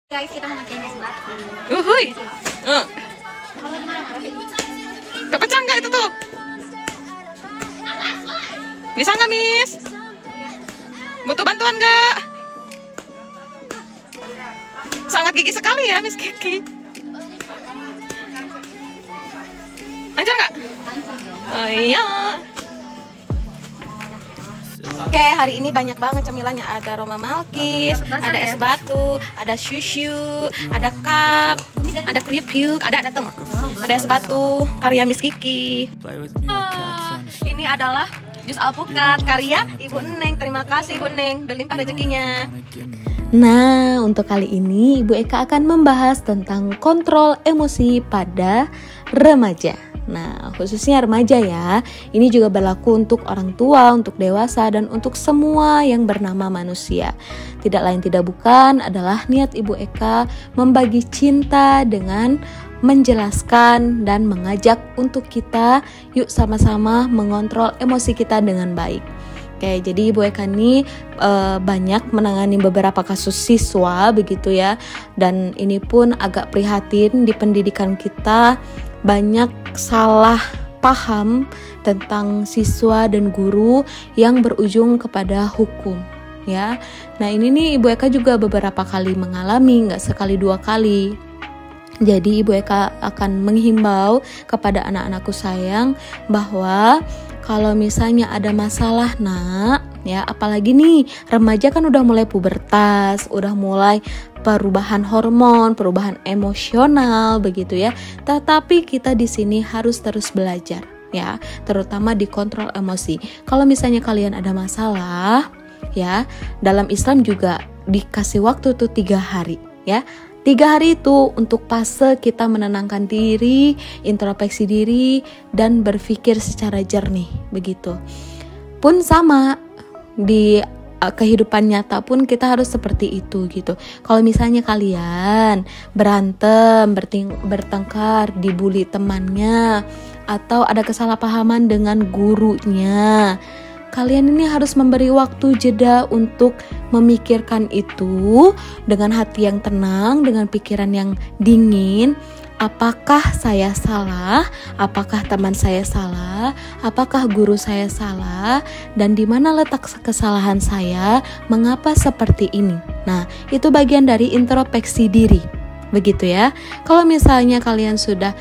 Guys, kita mau makan es batu. Uhuy. Kepecah nggak itu tuh? Bisa nggak, Miss? Butuh bantuan nggak? Sangat gigih sekali ya, Miss Kiki. Lancar nggak? Oh iya. Oke, hari ini banyak banget cemilannya. Ada Roma Malkis, ada es batu, ada shushu, ada cup, ada keripik, ada tuh. Ada es batu karya Miss Kiki. Ini adalah jus alpukat karya Ibu Neng. Terima kasih Ibu Neng, berlimpah rezekinya. Nah, untuk kali ini Ibu Eka akan membahas tentang kontrol emosi pada remaja. Nah, khususnya remaja ya. Ini juga berlaku untuk orang tua, untuk dewasa, dan untuk semua yang bernama manusia. Tidak lain tidak bukan adalah niat Ibu Eka membagi cinta dengan menjelaskan dan mengajak untuk kita yuk sama-sama mengontrol emosi kita dengan baik. Oke, jadi Ibu Eka ini banyak menangani beberapa kasus siswa begitu ya. Dan ini pun agak prihatin di pendidikan kita. Banyak salah paham tentang siswa dan guru yang berujung kepada hukum ya. Nah ini nih Ibu Eka juga beberapa kali mengalami, nggak sekali dua kali. Jadi Ibu Eka akan menghimbau kepada anak-anakku sayang bahwa kalau misalnya ada masalah nak ya, apalagi nih remaja kan udah mulai pubertas, udah mulai perubahan hormon, perubahan emosional begitu ya. Tetapi kita di sini harus terus belajar ya, terutama di kontrol emosi. Kalau misalnya kalian ada masalah ya, dalam Islam juga dikasih waktu tuh 3 hari ya. 3 hari itu untuk fase kita menenangkan diri, introspeksi diri, dan berpikir secara jernih begitu. Pun sama di kehidupan nyata pun kita harus seperti itu gitu. Kalau misalnya kalian berantem, bertengkar, dibully temannya, atau ada kesalahpahaman dengan gurunya, kalian ini harus memberi waktu jeda untuk memikirkan itu dengan hati yang tenang, dengan pikiran yang dingin. Apakah saya salah? Apakah teman saya salah? Apakah guru saya salah? Dan di mana letak kesalahan saya? Mengapa seperti ini? Nah, itu bagian dari introspeksi diri. Begitu ya. Kalau misalnya kalian sudah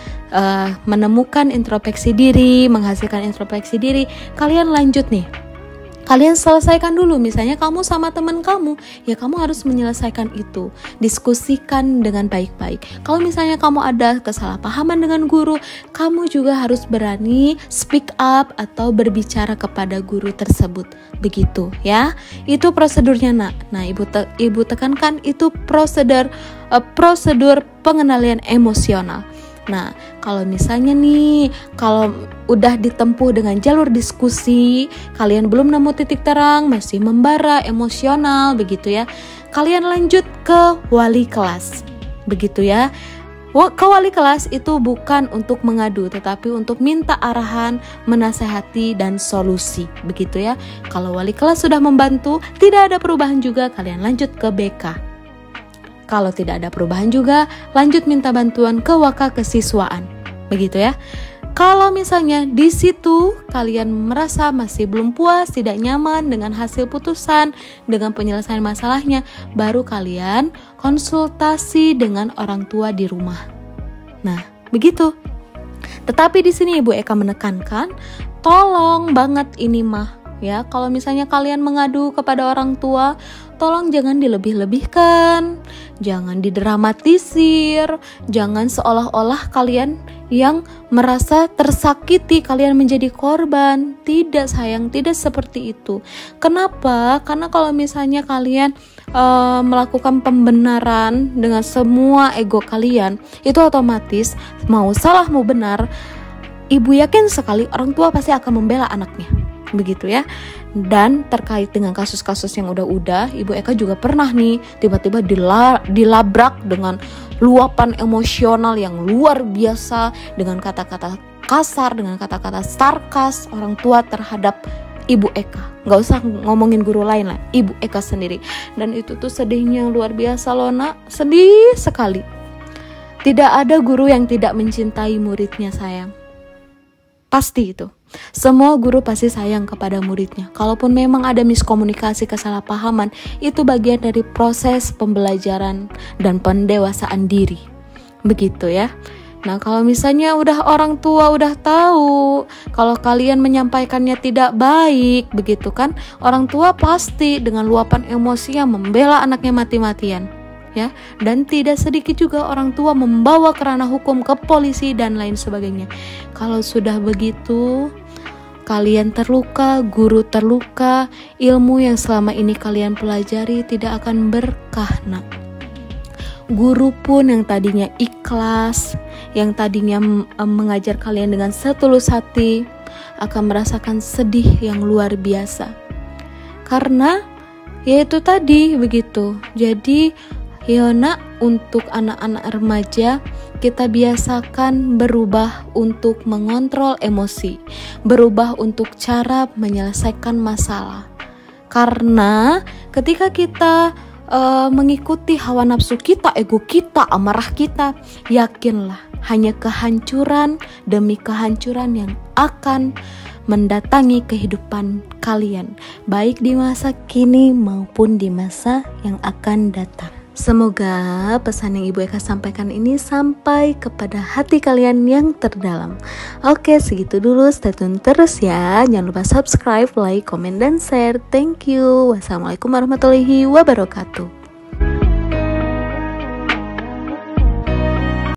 menemukan introspeksi diri, menghasilkan introspeksi diri, kalian lanjut nih. Kalian selesaikan dulu, misalnya kamu sama teman kamu, ya kamu harus menyelesaikan itu. Diskusikan dengan baik-baik. Kalau misalnya kamu ada kesalahpahaman dengan guru, kamu juga harus berani speak up atau berbicara kepada guru tersebut. Begitu ya. Itu prosedurnya nak. Nah, ibu tekankan itu prosedur pengendalian emosional. Nah, kalau misalnya nih, kalau udah ditempuh dengan jalur diskusi, kalian belum nemu titik terang, masih membara, emosional, begitu ya, kalian lanjut ke wali kelas, begitu ya. Ke wali kelas itu bukan untuk mengadu, tetapi untuk minta arahan, menasehati, dan solusi, begitu ya. Kalau wali kelas sudah membantu, tidak ada perubahan juga, kalian lanjut ke BK. Kalau tidak ada perubahan juga, lanjut minta bantuan ke waka kesiswaan. Begitu ya. Kalau misalnya di situ kalian merasa masih belum puas, tidak nyaman dengan hasil putusan, dengan penyelesaian masalahnya, baru kalian konsultasi dengan orang tua di rumah. Nah, begitu. Tetapi di sini Ibu Eka menekankan, tolong banget ini mah ya, kalau misalnya kalian mengadu kepada orang tua, tolong jangan dilebih-lebihkan, jangan didramatisir, jangan seolah-olah kalian yang merasa tersakiti, kalian menjadi korban. Tidak sayang, tidak seperti itu. Kenapa? Karena kalau misalnya kalian melakukan pembenaran dengan semua ego kalian, itu otomatis mau salah mau benar, ibu yakin sekali orang tua pasti akan membela anaknya. Begitu ya. Dan terkait dengan kasus-kasus yang udah Ibu Eka juga pernah nih tiba-tiba dilabrak dengan luapan emosional yang luar biasa, dengan kata-kata kasar, dengan kata-kata sarkas orang tua terhadap Ibu Eka, nggak usah ngomongin guru lain lah, Ibu Eka sendiri. Dan itu tuh sedihnya luar biasa loh nak, sedih sekali. Tidak ada guru yang tidak mencintai muridnya sayang, pasti itu. Semua guru pasti sayang kepada muridnya. Kalaupun memang ada miskomunikasi, kesalahpahaman, itu bagian dari proses pembelajaran dan pendewasaan diri. Begitu ya. Nah, kalau misalnya orang tua udah tahu kalau kalian menyampaikannya tidak baik, begitu kan, orang tua pasti dengan luapan emosinya membela anaknya mati-matian. Ya, dan tidak sedikit juga orang tua membawa ke ranah hukum, ke polisi dan lain sebagainya. Kalau sudah begitu, kalian terluka, guru terluka, ilmu yang selama ini kalian pelajari tidak akan berkah nak. Guru pun yang tadinya ikhlas, yang tadinya mengajar kalian dengan setulus hati, akan merasakan sedih yang luar biasa. Karena yaitu tadi begitu. Jadi nak, untuk anak-anak remaja, kita biasakan berubah untuk mengontrol emosi, berubah untuk cara menyelesaikan masalah. Karena ketika kita mengikuti hawa nafsu kita, ego kita, amarah kita, yakinlah hanya kehancuran demi kehancuran yang akan mendatangi kehidupan kalian, baik di masa kini maupun di masa yang akan datang. Semoga pesan yang Ibu Eka sampaikan ini sampai kepada hati kalian yang terdalam. Oke, segitu dulu. Stay tune terus ya. Jangan lupa subscribe, like, komen, dan share. Thank you. Wassalamualaikum warahmatullahi wabarakatuh.